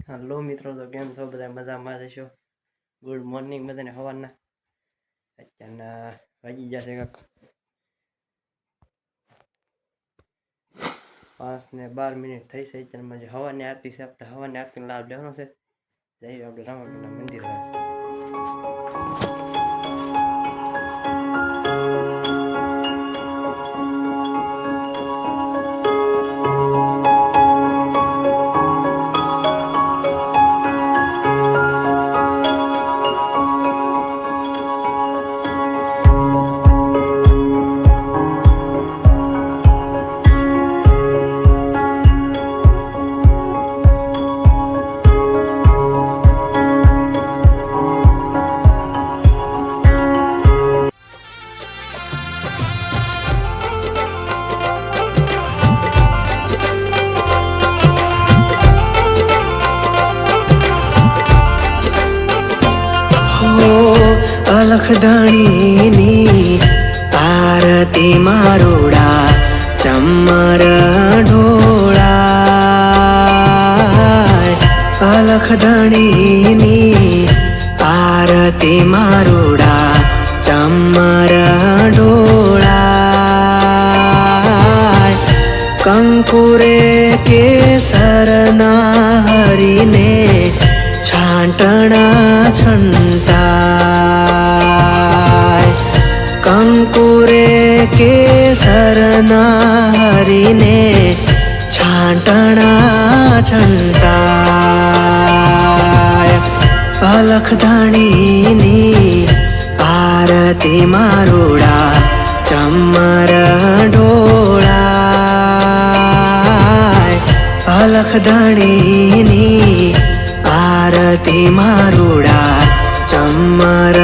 Hello મિત્રો, તો કેમ છો બધા? મજામાં રહેશો? ગુડ મોર્નિંગ બધાને સવારના. અત્યારના વાગી જશે કાંક 5:12 થઈ છે. અત્યારમાં જે હવાની આરતી છે, આપણે હવાની આરતીનો લાભ લેવાનો છે. જઈએ આપણે રામાપીરના મંદિર. અલખદાણીની આરતી મારોડા ચમર ઢોળાય. અલખદાણીની આરતી મારોડા ચમર ઢોળાય. કંકુરે કેસરના હરીને છાંટણા છંટાય. કંકુરે કેસરના હરીને છાંટણા છંટાય. અલખદાણીની આરતી મારોડા ચમર ઢોળાય. અલખદાણીની આરતી મારોડા ચમર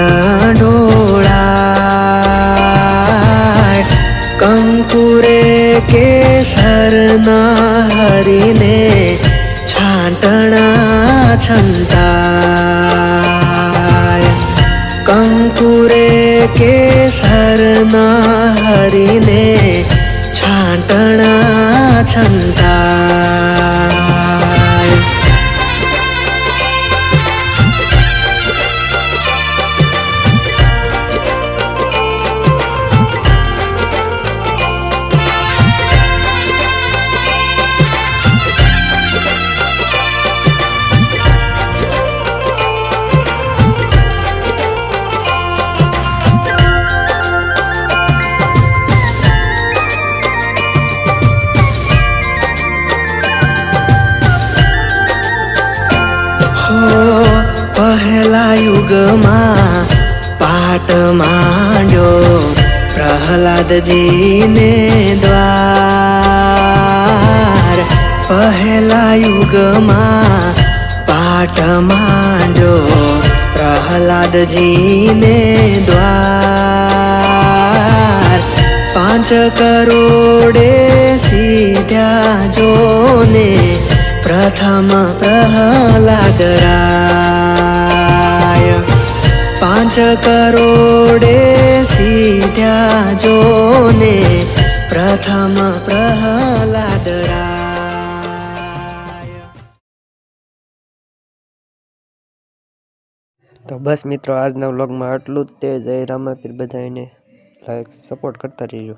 ઢોળાય. કંકુરે કેસરના હરીને છાંટણા છંટાય. કંકુરે કેસરના હરીને છાંટણા છંટાય. પહેલા યુગમાં પાટ માંડ્યો પ્રહલાદજીને દ્વાર. પહેલા યુગમાં પાટ માંડ્યો પ્રહલાદજીને દ્વાર. 5 કરોડે સીધ્યા જોને પ્રથમ પ્રહલાદ રાય. 5 કરોડે સીધ્યા જોને પ્રથમ પ્રહલાદ રાય. તો બસ મિત્રો, આજના વ્લોગમાં આટલું જ તે. જય રામાપીર બધાને લાઈક સપોર્ટ કરતા રહીજો.